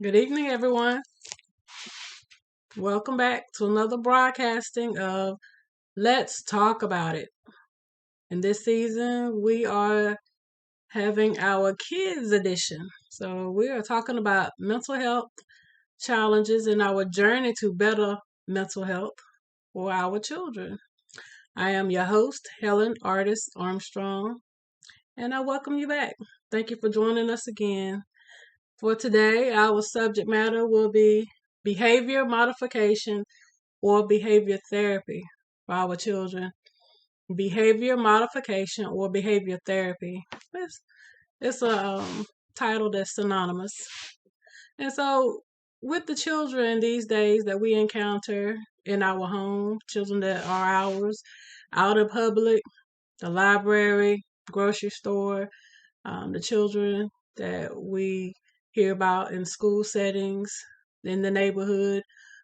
Good evening, everyone. Welcome back to another broadcasting of Let's Talk About It. In this season, we are having our kids edition. So, we are talking about mental health challenges and our journey to better mental health for our children. I am your host, Helen Artis-Armstrong, and I welcome you back. Thank you for joining us again. For today, our subject matter will be behavior modification or behavior therapy for our children. Behavior modification or behavior therapy. It's, it's a title that's synonymous. And so, with the children these days that we encounter in our home, children that are ours, out in public, the library, grocery store, the children that we hear about in school settings, in the neighborhood,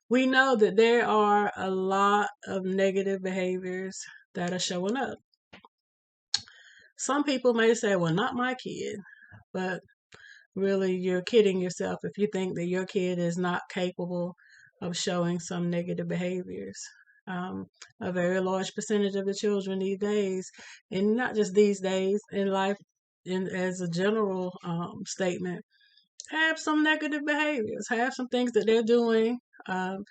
we know that there are a lot of negative behaviors that are showing up. Some people may say, well, not my kid, but really you're kidding yourself if you think that your kid is not capable of showing some negative behaviors. A very large percentage of the children these days, and not just these days, in life, as a general statement, have some negative behaviors, have some things that they're doing um,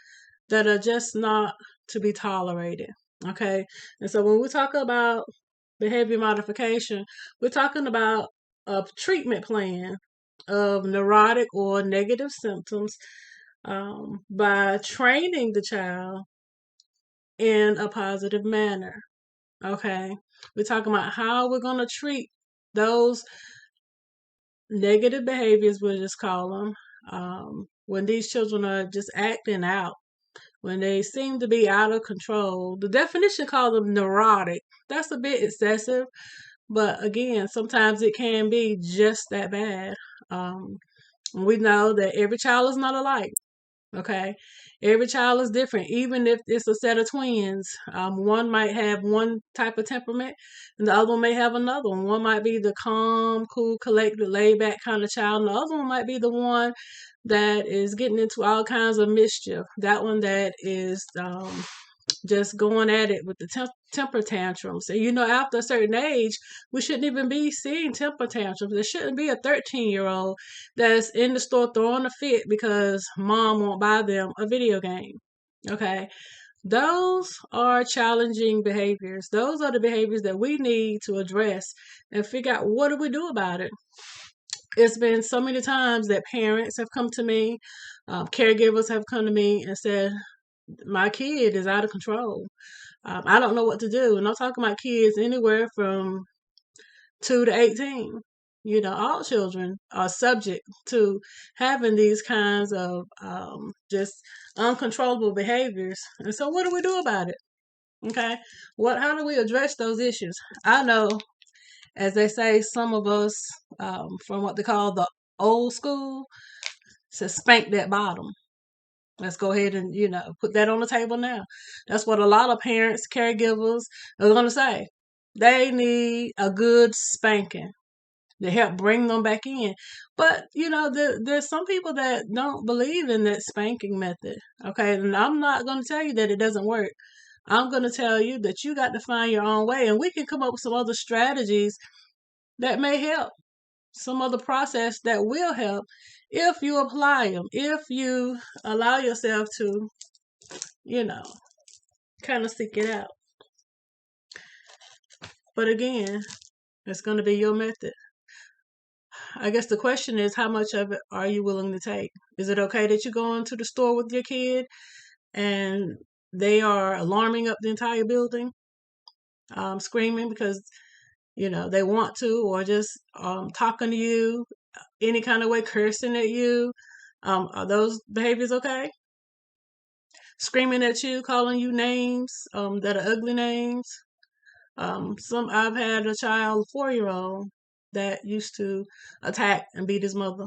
that are just not to be tolerated. Okay. And so when we talk about behavior modification, we're talking about a treatment plan of neurotic or negative symptoms by training the child in a positive manner. Okay. We're talking about how we're going to treat those negative behaviors, we'll just call them, when these children are just acting out, when they seem to be out of control. The definition calls them neurotic. That's a bit excessive, but again, sometimes it can be just that bad. We know that every child is not alike. Okay. Every child is different, even if it's a set of twins. One might have one type of temperament and the other one may have another one. One might be the calm, cool, collected, laid back kind of child, and the other one might be the one that is getting into all kinds of mischief. That one that is just going at it with the temper tantrums. And after a certain age, we shouldn't even be seeing temper tantrums. There shouldn't be a 13-year-old that's in the store throwing a fit because mom won't buy them a video game. Okay. Those are challenging behaviors. Those are the behaviors that we need to address and figure out what do we do about it. It's been so many times that parents have come to me, caregivers have come to me and said, my kid is out of control. I don't know what to do. And I'm talking about kids anywhere from 2 to 18. All children are subject to having these kinds of just uncontrollable behaviors. And so, what do we do about it? Okay, how do we address those issues? I know, as they say, some of us from what they call the old school, to spank that bottom. Let's go ahead and, put that on the table now. That's what a lot of parents, caregivers are going to say. They need a good spanking to help bring them back in. But, there's some people that don't believe in that spanking method. Okay. And I'm not going to tell you that it doesn't work. I'm going to tell you that you got to find your own way. And we can come up with some other strategies that may help, some other process that will help if you apply them, if you allow yourself to, you know, kind of seek it out. But again, it's going to be your method. I guess the question is, how much of it are you willing to take? Is it okay that you go into the store with your kid and they are alarming up the entire building, screaming because, they want to, or just talking to you any kind of way, cursing at you? Are those behaviors okay? Screaming at you, calling you names that are ugly names. I've had a child, 4-year-old, that used to attack and beat his mother,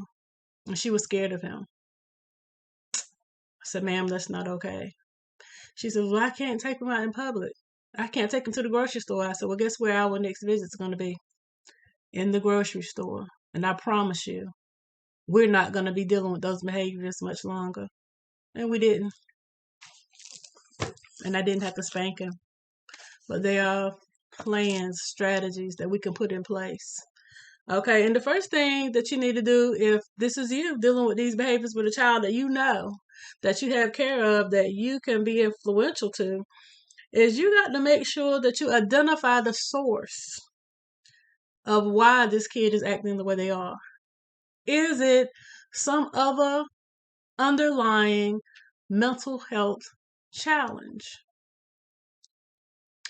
and she was scared of him. I said, "Ma'am, that's not okay." She said, "Well, I can't take him out in public. I can't take him to the grocery store." I said, "Well, guess where our next visit is going to be? In the grocery store. And I promise you, we're not going to be dealing with those behaviors much longer. And we didn't. And I didn't have to spank him. But there are plans, strategies that we can put in place. Okay, and the first thing that you need to do, if this is you dealing with these behaviors with a child that you know, that you have care of, that you can be influential to, is you got to make sure that you identify the source of why this kid is acting the way they are. Is it some other underlying mental health challenge?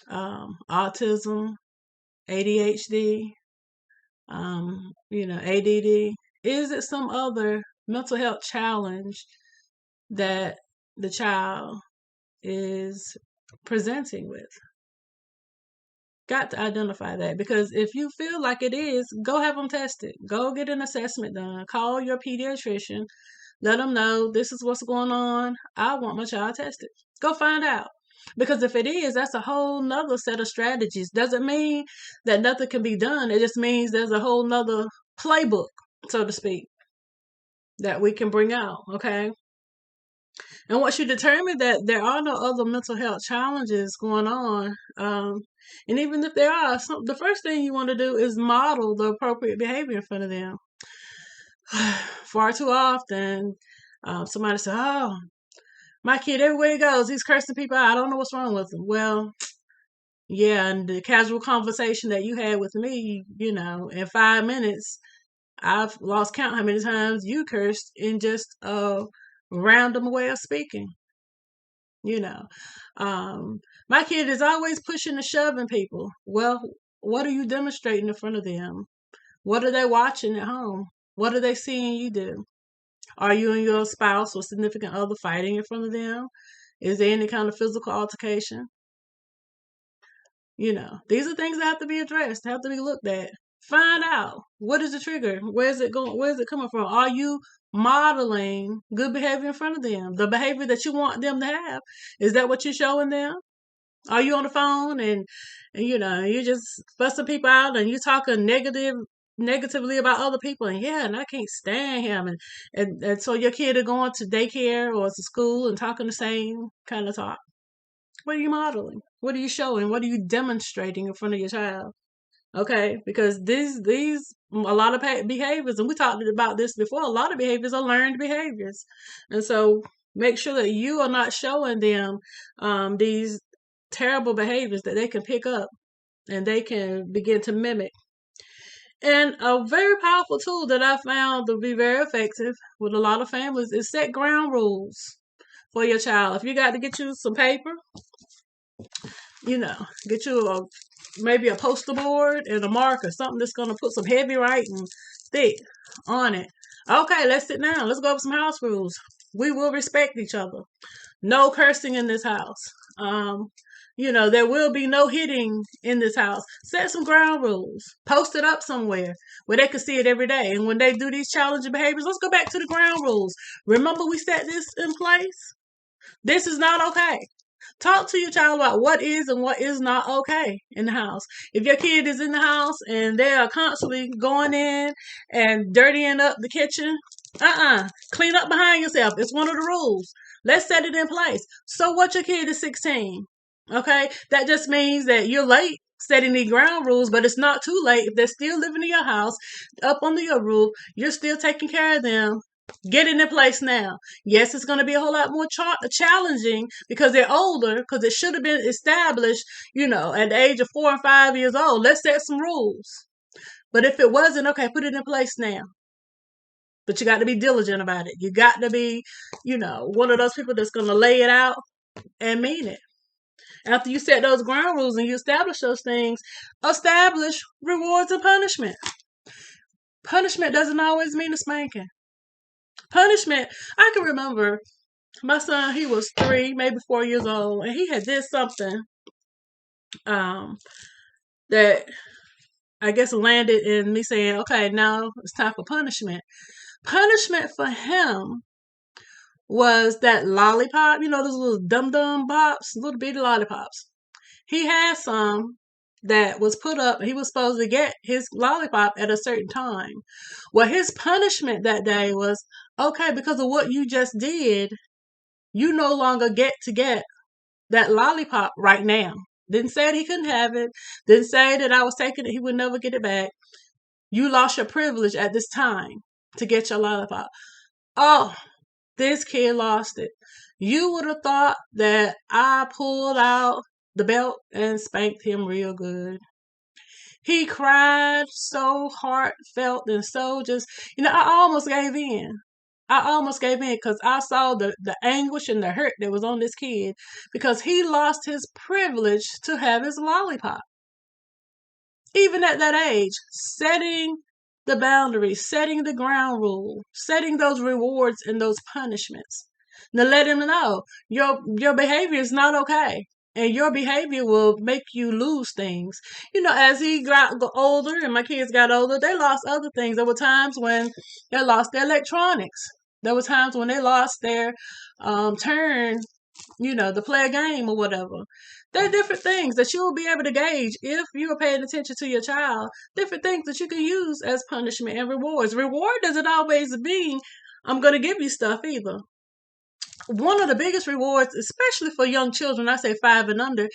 Autism, ADHD, ADD? Is it some other mental health challenge that the child is presenting with? Got to identify that, because if you feel like it is, go have them tested. Go get an assessment done. Call your pediatrician. Let them know this is what's going on. I want my child tested. Go find out. Because if it is, that's a whole nother set of strategies. Doesn't mean that nothing can be done. It just means there's a whole nother playbook, so to speak, that we can bring out, okay? And once you determine that there are no other mental health challenges going on, and even if there are, the first thing you want to do is model the appropriate behavior in front of them. Far too often, somebody says, "Oh, my kid, everywhere he goes, he's cursing people out. I don't know what's wrong with him." Well, yeah, and the casual conversation that you had with me, in 5 minutes, I've lost count how many times you cursed in just a random way of speaking. My kid is always pushing and shoving people. Well, what are you demonstrating in front of them? What are they watching at home? What are they seeing you do? Are you and your spouse or significant other fighting in front of them? Is there any kind of physical altercation? These are things that have to be addressed, have to be looked at. Find out, what is the trigger? Where's it going? Where's it coming from? Are you modeling good behavior in front of them? The behavior that you want them to have. Is that what you're showing them? Are you on the phone and you're just fussing people out and you're talking negatively about other people, and I can't stand him, and so your kid are going to daycare or to school and talking the same kind of talk? What are you modeling? What are you showing? What are you demonstrating in front of your child? Okay, because these a lot of behaviors, and we talked about this before, a lot of behaviors are learned behaviors, and so make sure that you are not showing them these terrible behaviors that they can pick up and they can begin to mimic. And a very powerful tool that I found to be very effective with a lot of families is set ground rules for your child. If you got to get you some paper, get you maybe a poster board and a marker, something that's going to put some heavy writing thick on it. Okay, let's sit down. Let's go over some house rules. We will respect each other. No cursing in this house. There will be no hitting in this house. Set some ground rules. Post it up somewhere where they can see it every day. And when they do these challenging behaviors, let's go back to the ground rules. Remember, we set this in place? This is not okay. Talk to your child about what is and what is not okay in the house. If your kid is in the house and they are constantly going in and dirtying up the kitchen, clean up behind yourself. It's one of the rules. Let's set it in place. So what, your kid is 16. Okay? That just means that you're late setting the ground rules, but it's not too late. If they're still living in your house, up under your roof, you're still taking care of them. Get it in place now. Yes, it's going to be a whole lot more challenging because they're older, because it should have been established, at the age of 4 and 5 years old. Let's set some rules. But if it wasn't, okay, put it in place now. But you got to be diligent about it. You got to be, one of those people that's going to lay it out and mean it. After you set those ground rules and you establish those things, establish rewards and punishment. Punishment doesn't always mean a spanking. Punishment, I can remember my son, he was 3, maybe 4 years old, and he had did something that I guess landed in me saying, okay, now it's time for punishment. Punishment for him was that lollipop, those little dum-dum pops, little bitty lollipops. He had some, that was put up. He was supposed to get his lollipop at a certain time. Well, his punishment that day was, okay, because of what you just did, you no longer get that lollipop right now. Didn't say that he couldn't have it. Didn't say that I was taking it, he would never get it back. You lost your privilege at this time to get your lollipop. Oh, this kid lost it. You would have thought that I pulled out the belt and spanked him real good. He cried so heartfelt and so just, I almost gave in. I almost gave in because I saw the anguish and the hurt that was on this kid because he lost his privilege to have his lollipop. Even at that age, setting the boundaries, setting the ground rule, setting those rewards and those punishments. Now let him know your behavior is not okay. And your behavior will make you lose things. As he got older and my kids got older, they lost other things. There were times when they lost their electronics. There were times when they lost their turn, to play a game or whatever. There are different things that you will be able to gauge if you are paying attention to your child. Different things that you can use as punishment and rewards. Reward doesn't always mean I'm going to give you stuff either. One of the biggest rewards, especially for young children, I say 5 and under,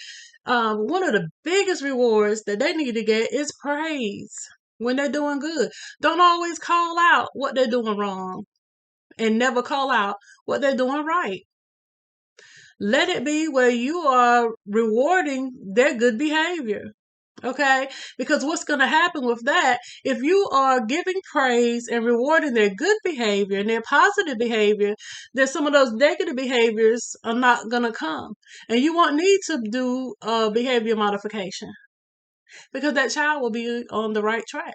one of the biggest rewards that they need to get is praise when they're doing good. Don't always call out what they're doing wrong and never call out what they're doing right. Let it be where you are rewarding their good behavior. Okay? Because what's going to happen with that, if you are giving praise and rewarding their good behavior and their positive behavior, then some of those negative behaviors are not going to come. And you won't need to do behavior modification because that child will be on the right track.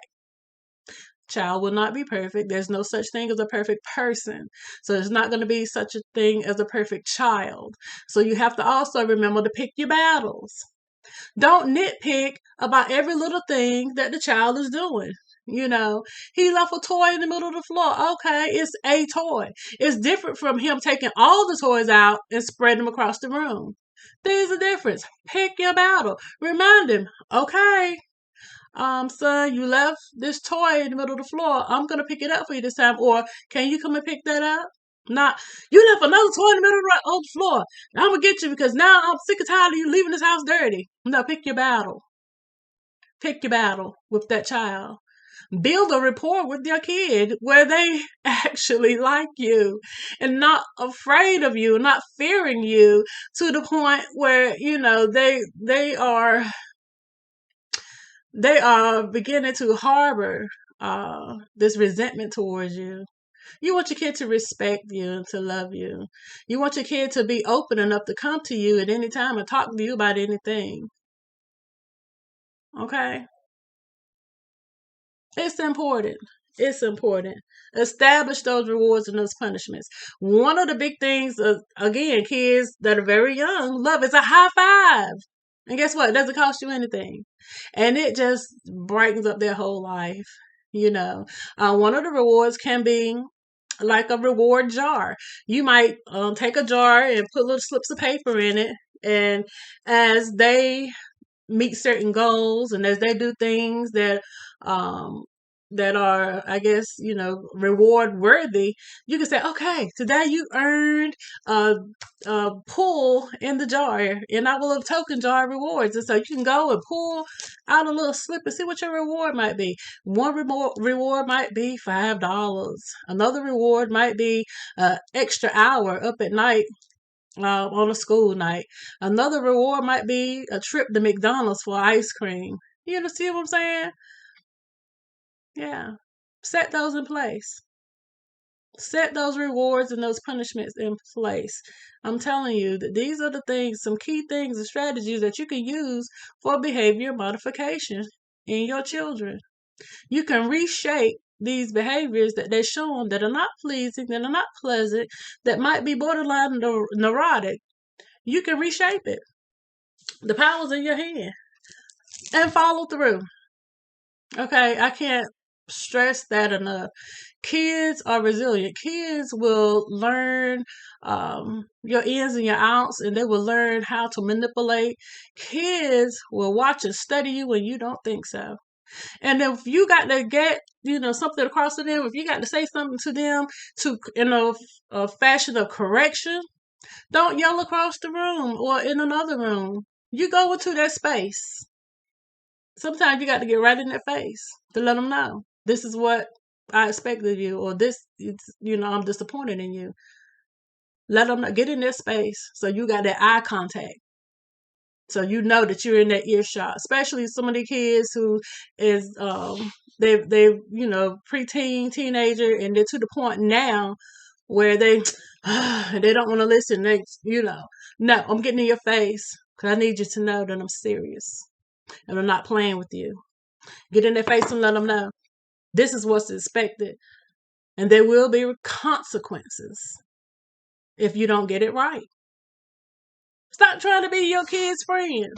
Child will not be perfect. There's no such thing as a perfect person. So there's not going to be such a thing as a perfect child. So you have to also remember to pick your battles. Don't nitpick about every little thing that the child is doing. He left a toy in the middle of the floor. Okay, it's a toy. It's different from him taking all the toys out and spreading them across the room. There's a difference. Pick your battle. Remind him, okay, son, you left this toy in the middle of the floor. I'm going to pick it up for you this time. Or can you come and pick that up? Not, you left another toy in the middle of the floor. I'm going to get you because now I'm sick and tired of you leaving this house dirty. No, pick your battle. Pick your battle with that child. Build a rapport with your kid where they actually like you and not afraid of you, not fearing you to the point where, they are beginning to harbor this resentment towards you. You want your kid to respect you and to love you. You want your kid to be open enough to come to you at any time and talk to you about anything. Okay? It's important. It's important. Establish those rewards and those punishments. One of the big things, again, kids that are very young love is a high five. And guess what? It doesn't cost you anything. And it just brightens up their whole life. One of the rewards can be like a reward jar. You might take a jar and put little slips of paper in it. And as they meet certain goals and as they do things that are, I guess, reward worthy, you can say, okay, today you earned a pull in the jar, and I will have token jar rewards. And so you can go and pull out a little slip and see what your reward might be. One reward might be $5. Another reward might be an extra hour up at night on a school night. Another reward might be a trip to McDonald's for ice cream. You see what I'm saying? Yeah. Set those in place. Set those rewards and those punishments in place. I'm telling you that these are the things, some key things and strategies that you can use for behavior modification in your children. You can reshape these behaviors that they're showing that are not pleasing, that are not pleasant, that might be borderline neurotic. You can reshape it. The power's in your hand. And follow through. Okay, I can't stress that enough. Kids are resilient. Kids will learn your ins and your outs, and they will learn how to manipulate. Kids will watch and study you when you don't think so. And if you got to get, something across to them, if you got to say something to them to, a fashion of correction, don't yell across the room or in another room. You go into that space. Sometimes you got to get right in their face to let them know this is what I expect of you, or I'm disappointed in you. Let them know, get in their space so you got that eye contact. So you know that you're in that earshot, especially some of the kids who is they preteen, teenager, and they're to the point now where they don't want to listen. No, I'm getting in your face because I need you to know that I'm serious and I'm not playing with you. Get in their face and let them know this is what's expected, and there will be consequences if you don't get it right. Stop trying to be your kid's friend.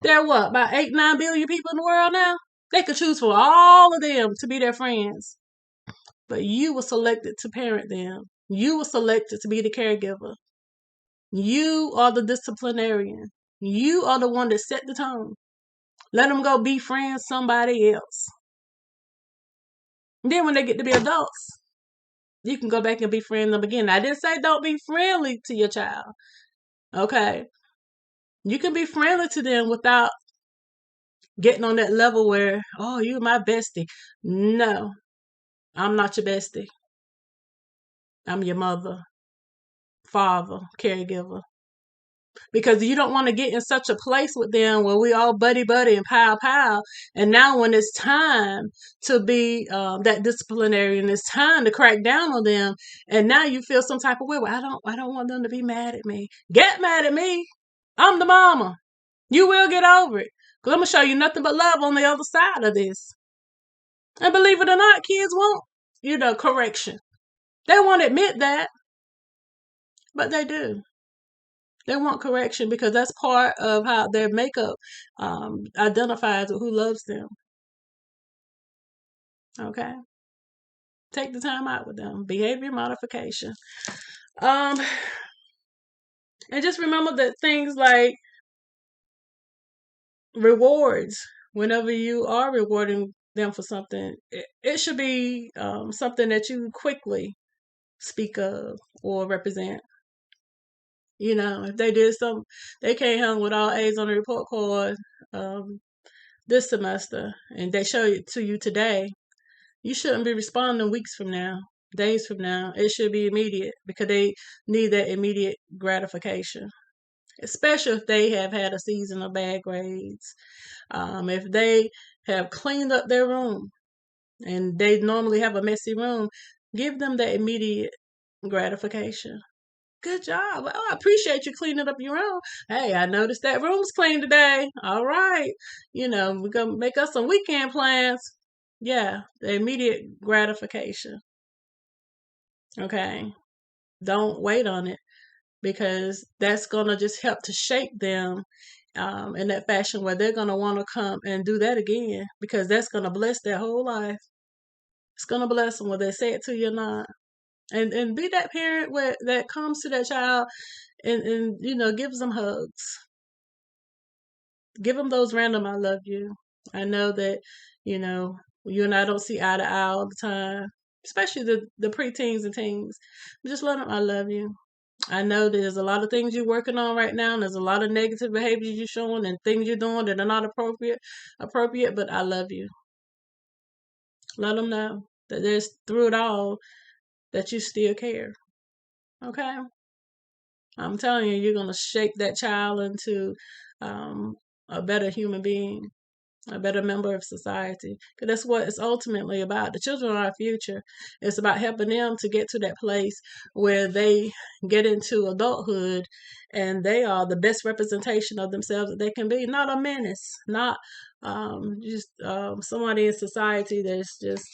There are what, about 8-9 billion people in the world now? They could choose for all of them to be their friends. But you were selected to parent them. You were selected to be the caregiver. You are the disciplinarian. You are the one that set the tone. Let them go befriend somebody else. And then when they get to be adults, you can go back and befriend them again. I didn't say don't be friendly to your child. Okay. You can be friendly to them without getting on that level where, oh, you're my bestie. No, I'm not your bestie. I'm your mother, father, caregiver. Because you don't want to get in such a place with them where we all buddy and pal. And now when it's time to be that disciplinarian, it's time to crack down on them. And now you feel some type of way. Well, I don't want them to be mad at me. Get mad at me. I'm the mama. You will get over it. Because I'm going to show you nothing but love on the other side of this. And believe it or not, kids want, correction. They won't admit that, but they do. They want correction because that's part of how their makeup identifies with who loves them. Okay? Take the time out with them. Behavior modification. And just remember that things like rewards, whenever you are rewarding them for something, it should be something that you quickly speak of or represent. If they did something, they came home with all A's on the report card this semester, and they show it to you today, you shouldn't be responding weeks from now, days from now. It should be immediate because they need that immediate gratification, especially if they have had a season of bad grades. If they have cleaned up their room and they normally have a messy room, give them that immediate gratification. Good job. Well, I appreciate you cleaning up your room. Hey, I noticed that room's clean today. All right. We're going to make us some weekend plans. Yeah, the immediate gratification. Okay. Don't wait on it because that's going to just help to shape them in that fashion where they're going to want to come and do that again because that's going to bless their whole life. It's going to bless them whether they say it to you or not. And be that parent that comes to that child and gives them hugs. Give them those random I love you. I know that, you and I don't see eye to eye all the time, especially the preteens and teens. Just let them I love you. I know there's a lot of things you're working on right now, and there's a lot of negative behaviors you're showing and things you're doing that are not appropriate, but I love you. Let them know that there's through it all that you still care. Okay? I'm telling you, you're going to shape that child into a better human being, a better member of society. Because that's what it's ultimately about. The children are our future. It's about helping them to get to that place where they get into adulthood and they are the best representation of themselves that they can be. Not a menace, not just somebody in society that's just,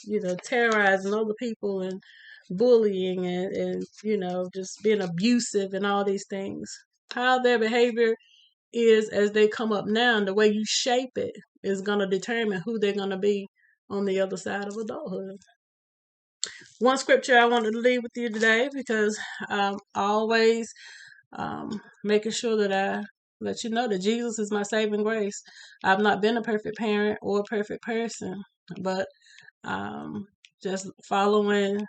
terrorizing other people and bullying and just being abusive and all these things. How their behavior is as they come up now and the way you shape it is going to determine who they're going to be on the other side of adulthood. One scripture I wanted to leave with you today, because I'm always making sure that I let you know that Jesus is my saving grace. I've not been a perfect parent or a perfect person, but just following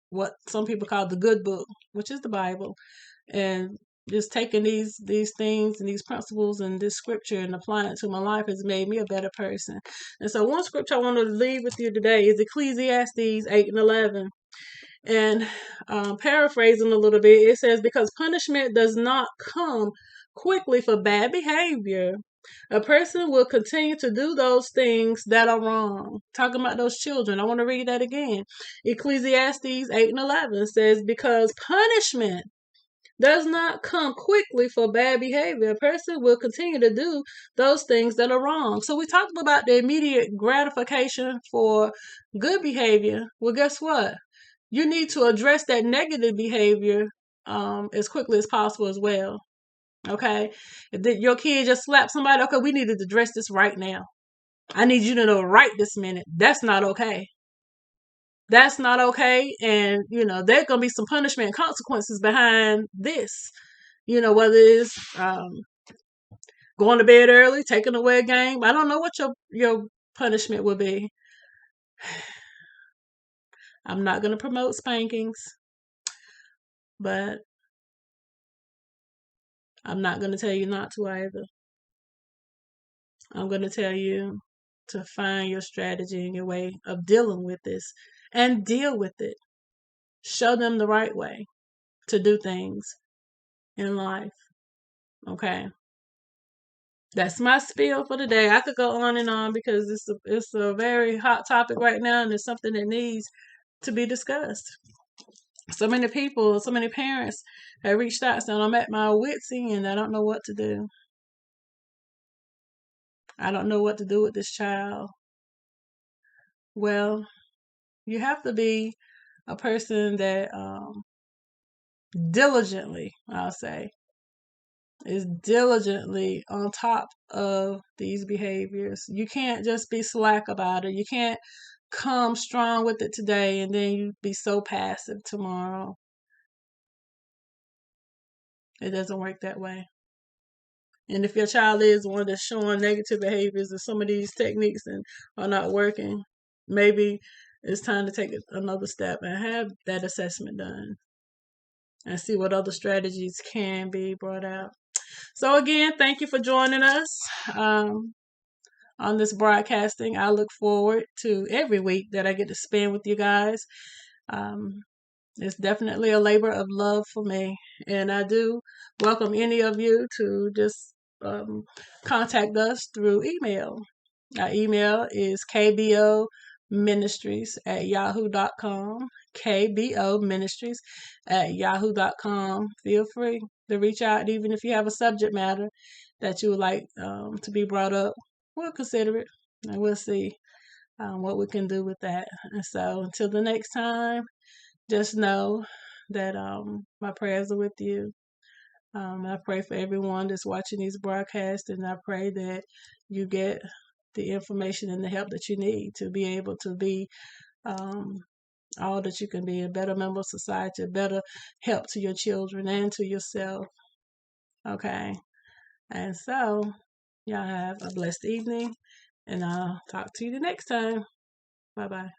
what some people call the good book, which is the Bible, and just taking these things and these principles and this scripture and applying it to my life has made me a better person. And so one scripture I wanted to leave with you today is Ecclesiastes 8:11. And paraphrasing a little bit, it says, because punishment does not come quickly for bad behavior, a person will continue to do those things that are wrong. Talking about those children. I want to read that again. Ecclesiastes 8:11 says, because punishment does not come quickly for bad behavior, a person will continue to do those things that are wrong. So we talked about the immediate gratification for good behavior. Well, guess what? You need to address that negative behavior as quickly as possible as well. Okay? If your kid just slapped somebody, okay, we need to address this right now. I need you to know right this minute. That's not okay. That's not okay. And, there's going to be some punishment and consequences behind this. Whether it's going to bed early, taking away a game. I don't know what your punishment will be. I'm not going to promote spankings, but I'm not going to tell you not to either. I'm going to tell you to find your strategy and your way of dealing with this and deal with it. Show them the right way to do things in life. Okay. That's my spiel for today. I could go on and on because it's a very hot topic right now, and it's something that needs to be discussed. So many people, so many parents have reached out saying, I'm at my wit's end. I don't know what to do. I don't know what to do with this child. Well, you have to be a person that diligently, I'll say, is diligently on top of these behaviors. You can't just be slack about it. You can't come strong with it today and then you be so passive tomorrow. It doesn't work that way. And if your child is one that's showing negative behaviors and some of these techniques and are not working, maybe it's time to take another step and have that assessment done and see what other strategies can be brought out. So again, thank you for joining us on this broadcasting. I look forward to every week that I get to spend with you guys. It's definitely a labor of love for me, and I do welcome any of you to just contact us through email. Our email is kboministries@yahoo.com. kboministries@yahoo.com. Feel free to reach out, even if you have a subject matter that you would like to be brought up. We'll consider it, and we'll see what we can do with that. And so, until the next time, just know that my prayers are with you. I pray for everyone that's watching these broadcasts, and I pray that you get the information and the help that you need to be able to be all that you can be, a better member of society, a better help to your children and to yourself. Okay. And so, y'all have a blessed evening, and I'll talk to you the next time. Bye-bye.